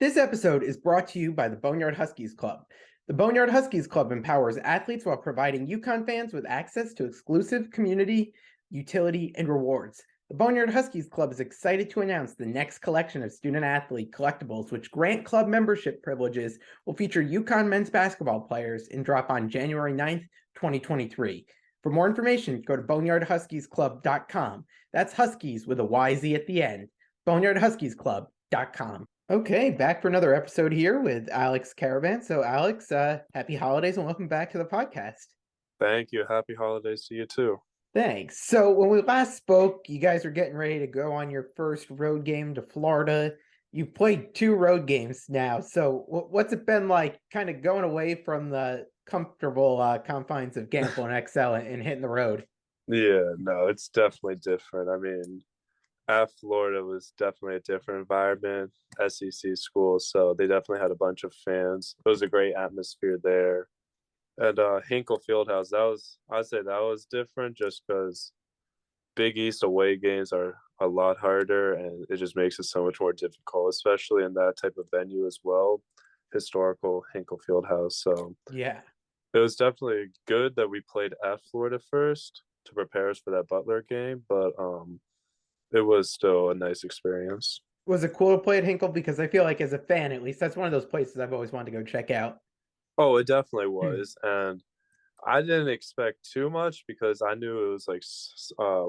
This episode is brought to you by the Boneyard Huskies Club. The Boneyard Huskies Club empowers athletes while providing UConn fans with access to exclusive community, utility, and rewards. The Boneyard Huskies Club is excited to announce the next collection of student-athlete collectibles, which grant club membership privileges, will feature UConn men's basketball players and drop on January 9th, 2023. For more information, go to boneyardhuskiesclub.com. That's Huskies with a YZ at the end. boneyardhuskiesclub.com. Okay, back for another episode here with Alex Karaban. So, Alex, happy holidays and welcome back to the podcast. Thank you. Happy holidays to you too. Thanks. So, when we last spoke, you guys are getting ready to go on your first road game to Florida. You've played 2 road games now. So, what's it been like kind of going away from the comfortable confines of Gamble and XL and hitting the road? Yeah, no, it's definitely different. I mean, at Florida was definitely a different environment, SEC school, so they definitely had a bunch of fans. It was a great atmosphere there. And Hinkle Fieldhouse, I'd say that was different just because Big East away games are a lot harder and it just makes it so much more difficult, especially in that type of venue as well, historical Hinkle Fieldhouse. So Yeah. it was definitely good that we played at Florida first to prepare us for that Butler game, but it was still a nice experience. Was it cool to play at Hinkle? Because I feel like as a fan, at least, that's one of those places I've always wanted to go check out. Oh, it definitely was, and I didn't expect too much because I knew it was like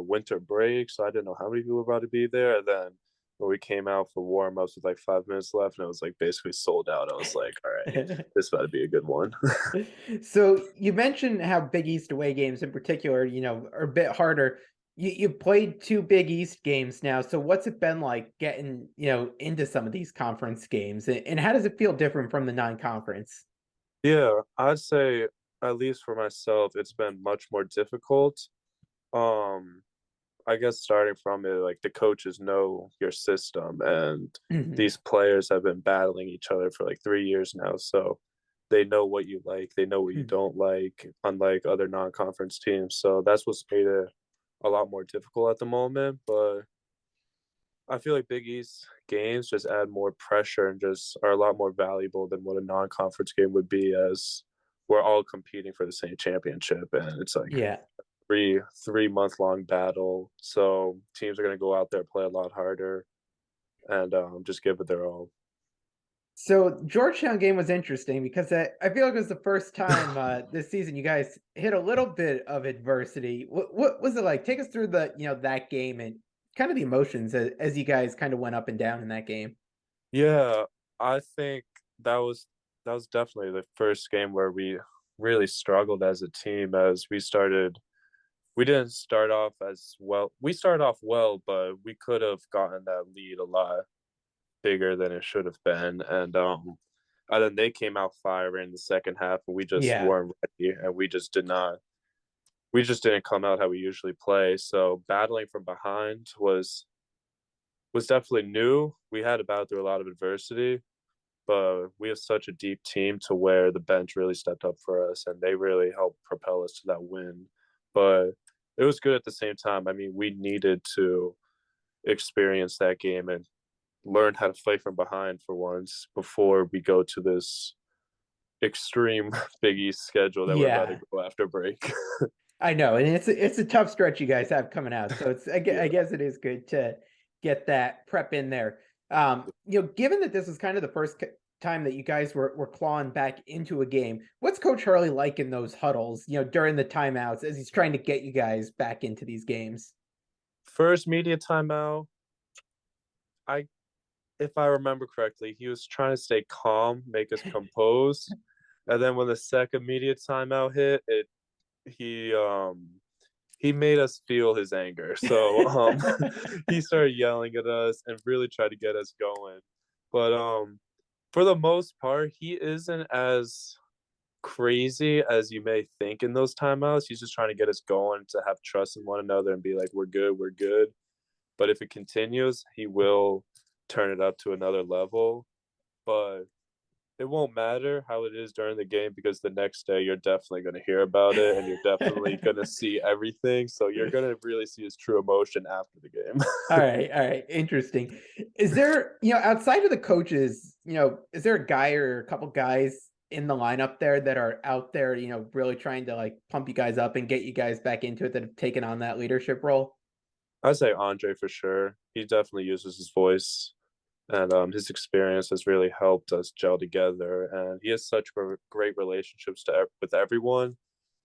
winter break, so I didn't know how many people were about to be there. And then when we came out for warm ups with like 5 minutes left, and it was like basically sold out, I was like, all right, this about to be a good one. So you mentioned how Big East away games in particular, are a bit harder. You played 2 Big East games now. So what's it been like getting, into some of these conference games? And how does it feel different from the non-conference? Yeah, I'd say at least for myself, it's been much more difficult. Um, I guess starting from it, like the coaches know your system, and Mhm. these players have been battling each other for like 3 years now. So they know what you like, they know what you don't like, unlike other non conference teams. So that's what's made it a lot more difficult at the moment. But I feel like Big East games just add more pressure and just are a lot more valuable than what a non conference game would be, as we're all competing for the same championship. And it's like Yeah. three month long battle. So teams are going to go out there, play a lot harder, and just give it their all. So Georgetown game was interesting because I feel like it was the first time this season you guys hit a little bit of adversity. What was it like? Take us through that game and kind of the emotions as you guys kind of went up and down in that game. Yeah, I think that was definitely the first game where we really struggled as a team, as we didn't start off as well. We started off well, but we could have gotten that lead a lot bigger than it should have been. And then they came out firing in the second half, and we just Yeah. weren't ready, and we just didn't come out how we usually play. So battling from behind was definitely new. We had to battle through a lot of adversity, but we have such a deep team to where the bench really stepped up for us, and they really helped propel us to that win. But it was good at the same time. I mean, we needed to experience that game and learn how to fight from behind for once before we go to this extreme Big East schedule that we're about to Yeah. go after break. I know, and it's a tough stretch you guys have coming out. So I Yeah. guess it is good to get that prep in there. Given that this was kind of the first time that you guys were clawing back into a game, what's Coach Hurley like in those huddles? During the timeouts as he's trying to get you guys back into these games. First media timeout, I if I remember correctly, he was trying to stay calm, make us composed. And then when the second media timeout hit, it he he made us feel his anger. So he started yelling at us and really tried to get us going. But for the most part, he isn't as crazy as you may think in those timeouts. He's just trying to get us going, to have trust in one another and be like, we're good, we're good. But if it continues, he will turn it up to another level. But it won't matter how it is during the game because the next day you're definitely going to hear about it and you're definitely going to see everything. So you're going to really see his true emotion after the game. All right, interesting. Is there, outside of the coaches, is there a guy or a couple guys in the lineup there that are out there, really trying to like pump you guys up and get you guys back into it that have taken on that leadership role? I'd say Andre for sure. He definitely uses his voice, and his experience has really helped us gel together. And he has such great relationships with everyone,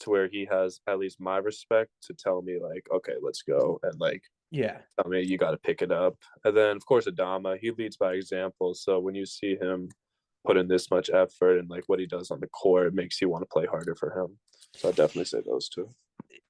to where he has at least my respect to tell me like, okay, let's go, and like Yeah. tell me you got to pick it up. And then of course Adama, he leads by example. So when you see him put in this much effort and like what he does on the court, it makes you want to play harder for him. So I definitely say those two.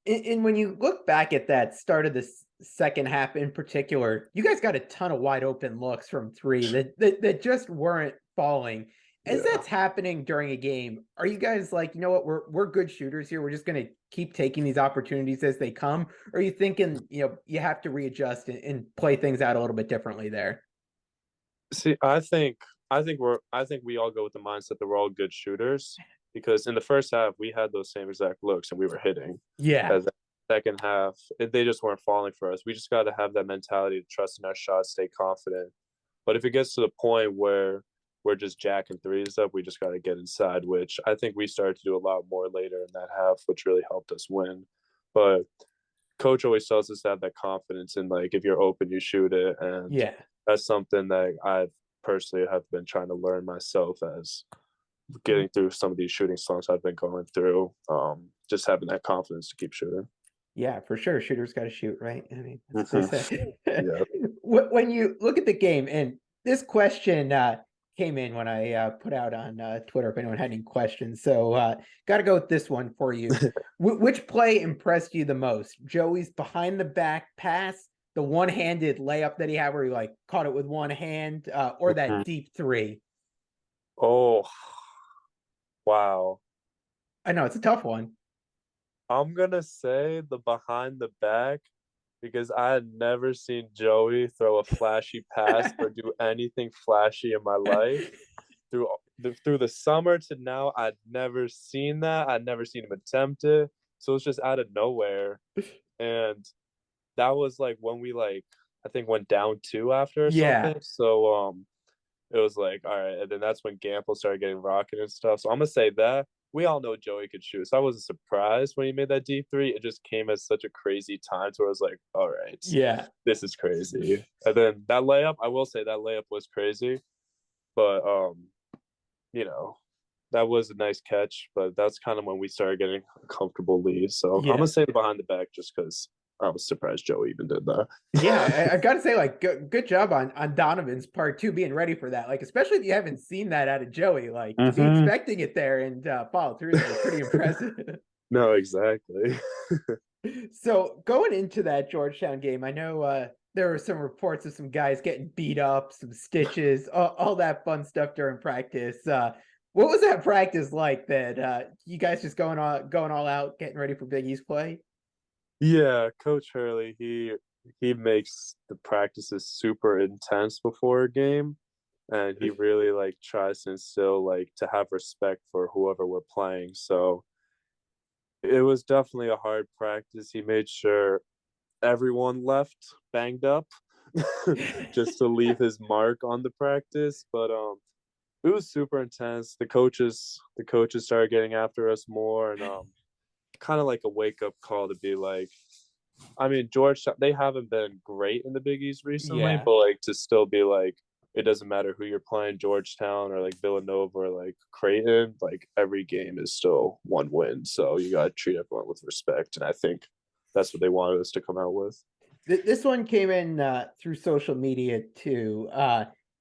And when you look back at that start of this second half in particular, you guys got a ton of wide open looks from three that just weren't falling. As Yeah. that's happening during a game, are you guys like, you know what, we're good shooters here. We're just gonna keep taking these opportunities as they come? Or are you thinking, you have to readjust and play things out a little bit differently there? See, I think we all go with the mindset that we're all good shooters because in the first half we had those same exact looks and we were hitting. Yeah. As the second half, they just weren't falling for us. We just got to have that mentality to trust in our shots, stay confident. But if it gets to the point where we're just jacking threes up, we just got to get inside, which I think we started to do a lot more later in that half, which really helped us win. But coach always tells us to have that confidence in like if you're open, you shoot it, and Yeah. that's something that I've personally have been trying to learn myself as getting through some of these shooting slumps I've been going through. Just having that confidence to keep shooting. Yeah, for sure. Shooters got to shoot, right? I mean, that's what Mm-hmm. they say. Yeah. When you look at the game, and this question came in when I put out on Twitter if anyone had any questions. So, got to go with this one for you. Which play impressed you the most? Joey's behind the back pass, the one-handed layup that he had where he like caught it with one hand, or that Mhm. deep three? Oh, wow. I know it's a tough one. I'm gonna say the behind the back because I had never seen Joey throw a flashy pass or do anything flashy in my life. Through the summer to now, I'd never seen that. I'd never seen him attempt it. So it's just out of nowhere. And that was like when we like I think went down two after or Yeah. something. So it was like, all right, and then that's when Gamble started getting rocket and stuff. So I'm gonna say that we all know Joey could shoot. So I wasn't surprised when he made that deep three. It just came at such a crazy time where I was like, all right, Yeah. this is crazy. And then that layup, I will say that layup was crazy, but you know, that was a nice catch. But that's kind of when we started getting a comfortable lead. So I'm Yeah. gonna say the behind the back just because I was surprised Joey even did that. Yeah, I've got to say, like, good job on Donovan's part too, being ready for that. Like, especially if you haven't seen that out of Joey, like to be Mm-hmm. expecting it there and follow through there is pretty impressive. No, exactly. So going into that Georgetown game, I know there were some reports of some guys getting beat up, some stitches, all that fun stuff during practice. What was that practice like? That you guys just going all out, getting ready for Big East play? Yeah, Coach Hurley, he makes the practices super intense before a game, and he really like tries to instill like to have respect for whoever we're playing. So it was definitely a hard practice. He made sure everyone left banged up just to leave his mark on the practice. But it was super intense. The coaches started getting after us more, and kind of like a wake up call to be like, I mean, Georgetown, they haven't been great in the Big East recently, Yeah. but like to still be like, it doesn't matter who you're playing, Georgetown or like Villanova or like Creighton, like every game is still one win. So you got to treat everyone with respect. And I think that's what they wanted us to come out with. This one came in through social media too.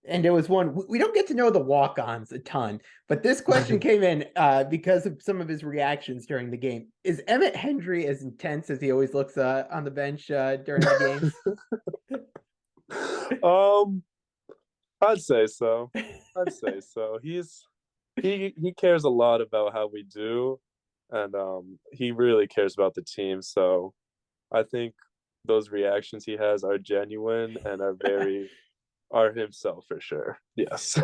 And it was one we don't get to know the walk-ons a ton, but this question came in because of some of his reactions during the game. Is Emmett Hendry as intense as he always looks on the bench during the games? um, I'd say so. I'd say so. He cares a lot about how we do, and he really cares about the team. So I think those reactions he has are genuine and are himself for sure. Yes.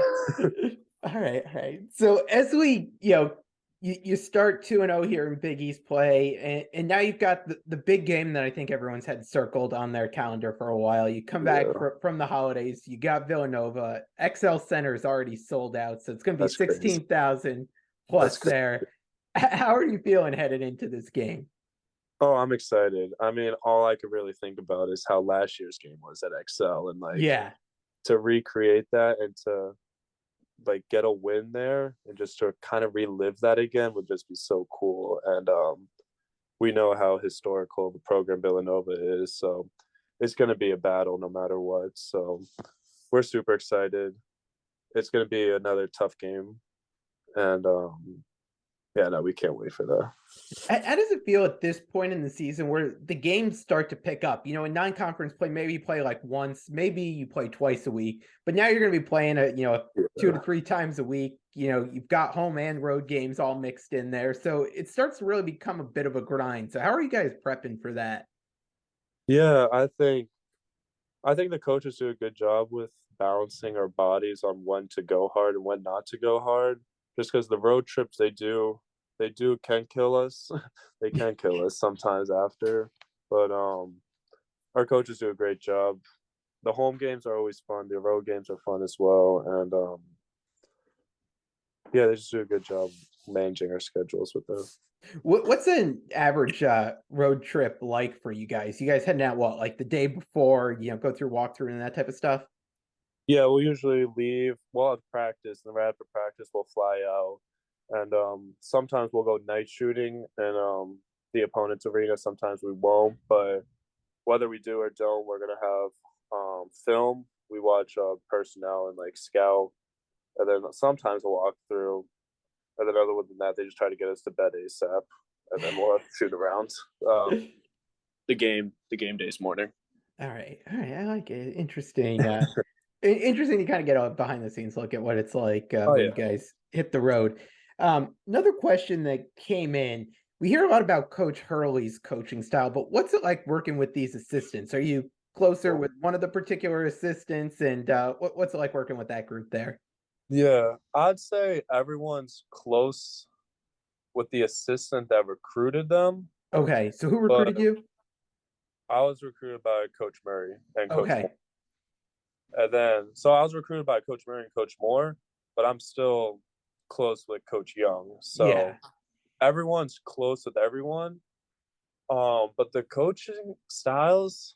All All right, all right. So as we, you start 2-0 here in Big East play, and now you've got the big game that I think everyone's had circled on their calendar for a while. You come back Yeah, from the holidays, you got Villanova. XL Center is already sold out, so it's going to be that's crazy. 16,000 That's plus crazy. there. How are you feeling headed into this game? Oh, I'm excited. I mean, all I could really think about is how last year's game was at XL, and like Yeah. to recreate that and to like get a win there and just to kind of relive that again would just be so cool. And we know how historical the program Villanova is, so it's going to be a battle no matter what. So we're super excited. It's going to be another tough game, and yeah, no, we can't wait for that. How does it feel at this point in the season where the games start to pick up? In non-conference play, maybe you play like once, maybe you play twice a week, but now you're going to be playing two to Yeah. three times a week. You've got home and road games all mixed in there, so it starts to really become a bit of a grind. So how are you guys prepping for that? Yeah, I think the coaches do a good job with balancing our bodies on when to go hard and when not to go hard. Just because the road trips they do can kill us. They can kill us sometimes after, but our coaches do a great job. The home games are always fun. The road games are fun as well, and yeah, they just do a good job managing our schedules with them. What's an average road trip like for you guys? You guys heading out what, like the day before, go through walkthrough and that type of stuff? Yeah, we'll usually leave. We'll have practice, and right after practice, we'll fly out, and sometimes we'll go night shooting in the opponent's arena. Sometimes we won't, but whether we do or don't, we're gonna have film. We watch personnel and like scout, and then sometimes we'll walk through, and then other than that, they just try to get us to bed ASAP, and then we'll shoot around the game days morning. All right, I like it. Interesting. Interesting to kind of get a behind the scenes look at what it's like Oh when yeah, you guys hit the road. Another question that came in. We hear a lot about Coach Hurley's coaching style, but what's it like working with these assistants? Are you closer with one of the particular assistants, and what's it like working with that group there? yeah. I'd say everyone's close with the assistant that recruited them, Okay, so who but recruited you? I was recruited by Coach Murray and Coach Moore. Okay, And then, so I was recruited by Coach Murray and Coach Moore, but I'm still close with Coach Young. So yeah. everyone's close with everyone. But the coaching styles,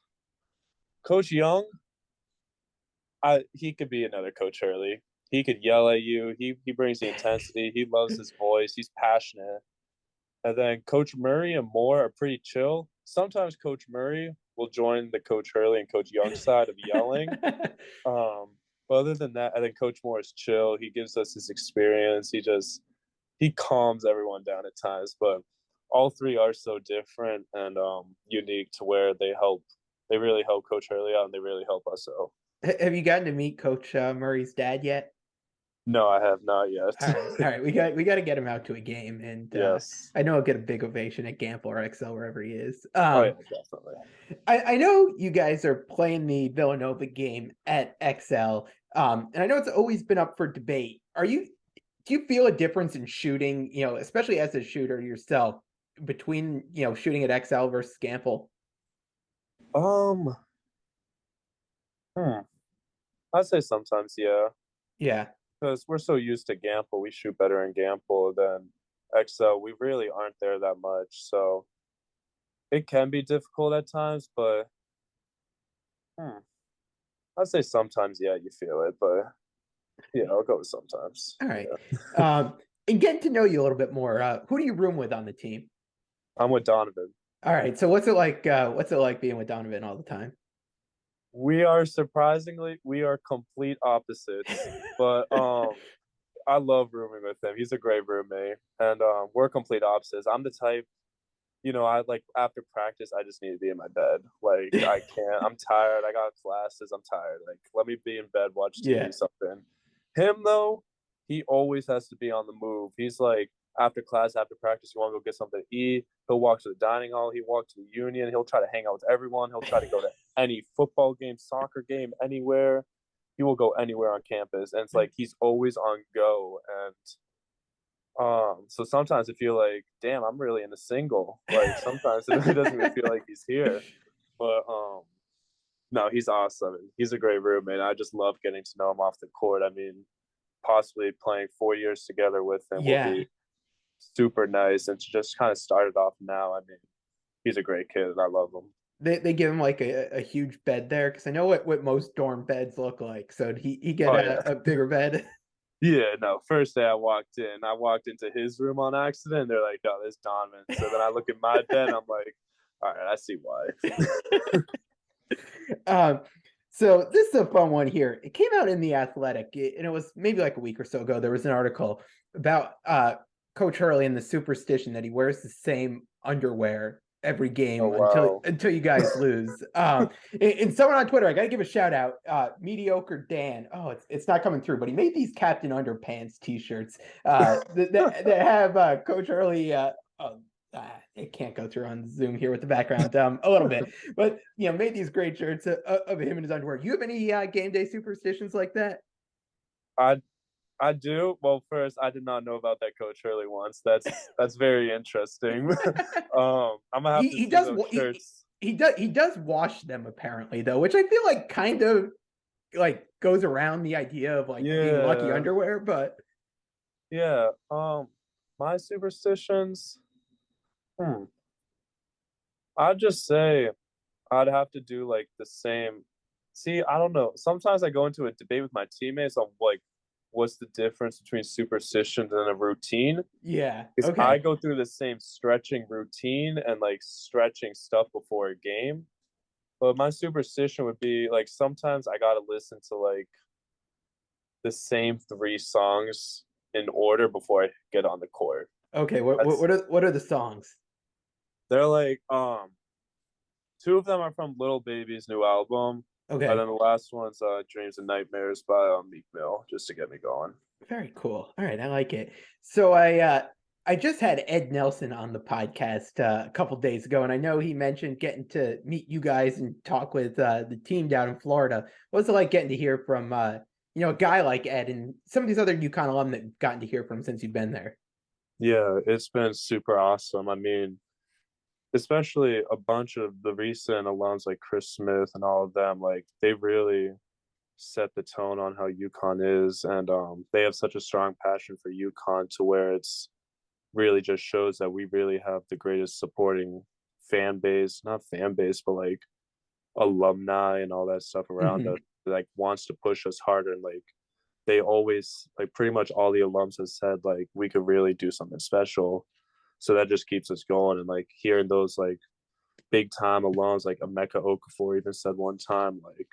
Coach Young, he could be another Coach Hurley. He could yell at you. He brings the intensity. He loves his voice. He's passionate. And then Coach Murray and Moore are pretty chill. Sometimes Coach Murray will join the Coach Hurley and Coach Young side of yelling. Um, but other than that, I think Coach Moore is chill. He gives us his experience. He calms everyone down at times. But all three are so different and unique to where they really help Coach Hurley out and they really help us out. Have you gotten to meet Coach Murray's dad yet? No, I have not yet. All right. We got to get him out to a game, and Yes. I know he'll get a big ovation at Gamble or XL wherever he is. Oh yeah, definitely. I know you guys are playing the Villanova game at XL, and I know it's always been up for debate. Do you feel a difference in shooting? Especially as a shooter yourself, between shooting at XL versus Gamble? Um, hmm. I'd say sometimes, yeah. Yeah, Because we're so used to Gamble, we shoot better in Gamble than XL. We really aren't there that much, so it can be difficult at times. But hmm, I'd say sometimes, yeah, you feel it. But yeah, I'll go with sometimes. all right. Yeah, And getting to know you a little bit more, who do you room with on the team? I'm with Donovan. All right. So what's it like? What's it like being with Donovan all the time? We are complete opposites, but I love rooming with him. He's a great roommate, and we're complete opposites. I'm the type, I like after practice, I just need to be in my bed. Like I can't. I'm tired. I got classes. I'm tired. Like let me be in bed, watch Yeah. TV, something. Him though, he always has to be on the move. He's like after class, after practice, you want to go get something to eat. He'll walk to the dining hall. He walk to the union. He'll try to hang out with everyone. He'll try to go to any football game, soccer game, anywhere. he will go anywhere on campus, and it's like he's always on go. And so sometimes I feel like, damn, I'm really in a single. Like sometimes it really doesn't even feel like he's here. But no, he's awesome. He's a great roommate. I just love getting to know him off the court. I mean, possibly playing 4 years together with him will Yeah. be super nice. And to just kind of start it off now, I mean, he's a great kid and I love him. They give him like a huge bed there because I know what most dorm beds look like. So did he get Oh yeah. a bigger bed? Yeah, no. First day I walked into his room on accident. They're like, "Oh, there's Donovan." So then I look at my bed. I'm like, "All right, I see why." um, so this is a fun one here. It came out in The Athletic, and it was maybe like a week or so ago. There was an article about Coach Hurley and the superstition that he wears the same underwear every Oh game wow. until you guys lose. And someone on Twitter, I gotta give a shout out, Mediocre Dan. Oh, it's not coming through, but he made these Captain Underpants t-shirts that have Coach Hurley. It can't go through on Zoom here with the background a little bit, but made these great shirts of him in his underwear. You have any game day superstitions like that? I I do. Well, first, I did not know about that Coach Hurley once. That's very interesting. I'm gonna have to He see does those shirts. he does wash them apparently though, which I feel like kind of like goes around the idea of like being lucky Yeah, underwear, but yeah. My superstitions. Hmm. I'd just say I'd have to do like the same. See, I don't know. Sometimes I go into a debate with my teammates on like what's the difference between superstitions and a routine. yeah, Because I okay. go through the same stretching routine and like stretching stuff before a game. But my superstition would be like sometimes I gotta listen to like the same three songs in order before I get on the court. Okay, what That's what are the songs? they're like two of them are from Little Baby's new album, and Okay. then the last one's Dreams and Nightmares by Meek Mill, just to get me going. Very cool. All right, I like it. So I just had Ed Nelson on the podcast a couple days ago, and I know he mentioned getting to meet you guys and talk with the team down in Florida. What's it like getting to hear from a guy like Ed and some of these other UConn alum that you've gotten to hear from since you've been there? Yeah, it's been super awesome. I mean, especially a bunch of the recent alums like Chris Smith and all of them, like they really set the tone on how UConn is, and they have such a strong passion for UConn to where it's really just shows that we really have the greatest supporting fan base, not fan base, but like alumni and all that stuff around Hmm. us, like wants to push us harder. And like they always, like pretty much all the alums have said like we could really do something special. So that just keeps us going. And like hearing those like big time alums like Emeka Okafor even said one time like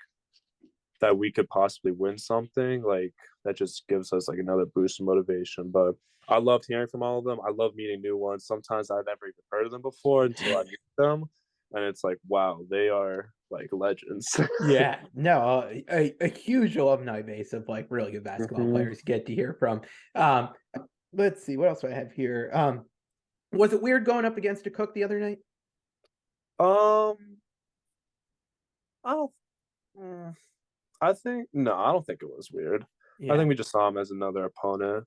that we could possibly win something, like that just gives us like another boost of motivation. But I loved hearing from all of them. I love meeting new ones. Sometimes I've never even heard of them before until I meet them, and it's like, wow, they are like legends. Yeah, no, a huge alumni base of like really good basketball Mm-hmm. players you get to hear from. Um, let's see what else do I have here. Was it weird going up against a Cook the other night? Um, I don't. mm, I think no, I don't think it was weird. I Yeah. think we just saw him as another opponent.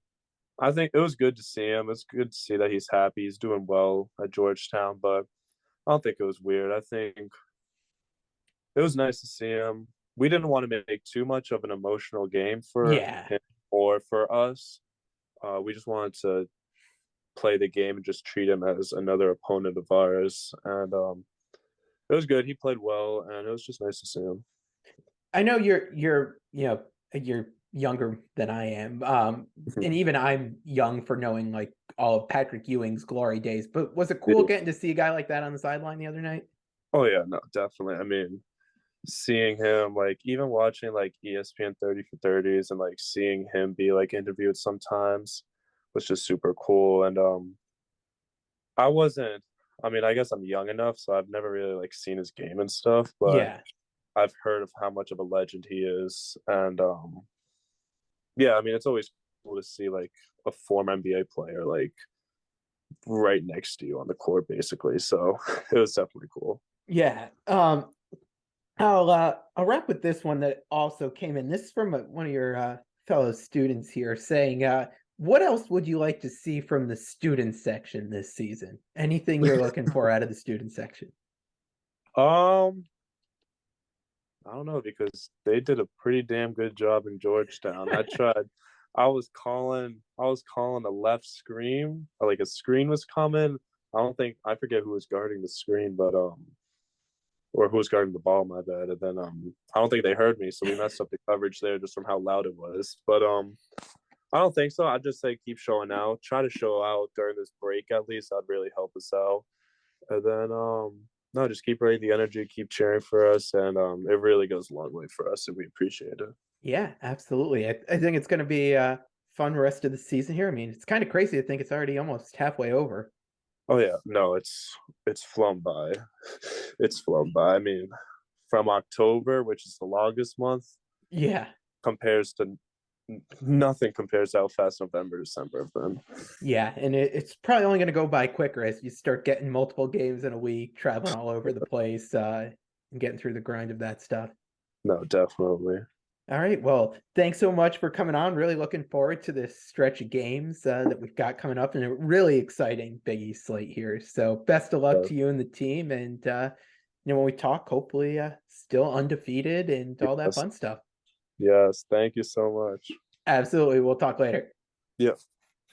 I think it was good to see him. It's good to see that he's happy. He's doing well at Georgetown, but I don't think it was weird. I think it was nice to see him. We didn't want to make too much of an emotional game for Yeah. him or for us. We just wanted to play the game and just treat him as another opponent of ours. And it was good. He played well, and it was just nice to see him. I know you're younger than I am. And even I'm young for knowing like all of Patrick Ewing's glory days, but was it cool Yeah. getting to see a guy like that on the sideline the other night? Oh yeah, no, definitely. I mean, seeing him like even watching like ESPN 30 for 30s and like seeing him be like interviewed sometimes was just super cool. And I wasn't. I mean, I guess I'm young enough, so I've never really like seen his game and stuff, but Yeah. I've heard of how much of a legend he is, and yeah, I mean, it's always cool to see like a former NBA player like right next to you on the court, basically. So it was definitely cool. Yeah. I'll wrap with this one that also came in. This is from one of your fellow students here saying, what else would you like to see from the student section this season? Anything you're looking for out of the student section? Um, I don't know because they did a pretty damn good job in Georgetown. I tried. I was calling a left screen, like a screen was coming. I forget who was guarding the screen, but or who was guarding the ball, my bad. And then I don't think they heard me, so we messed up the coverage there just from how loud it was. But I don't think so. I'd just say keep showing out. Try to show out during this break at least. That'd really help us out. And then no, just keep bringing the energy, keep cheering for us, and it really goes a long way for us, and we appreciate it. Yeah, absolutely. I think it's going to be a fun rest of the season here. I mean, it's kind of crazy to think it's already almost halfway over. Oh yeah, no, it's flown by. It's flown by. I mean, from October, which is the longest month, Yeah, compares to nothing compares to how fast November, December have been. yeah, and it's probably only going to go by quicker as you start getting multiple games in a week, traveling all over the place, and getting through the grind of that stuff. No, definitely. All right. Well, thanks so much for coming on. Really looking forward to this stretch of games that we've got coming up and a really exciting Big East slate here. So best of luck Uh, to you and the team. And, when we talk, hopefully still undefeated and all that yes, fun stuff. yes. Thank you so much. Absolutely. We'll talk later. Yeah.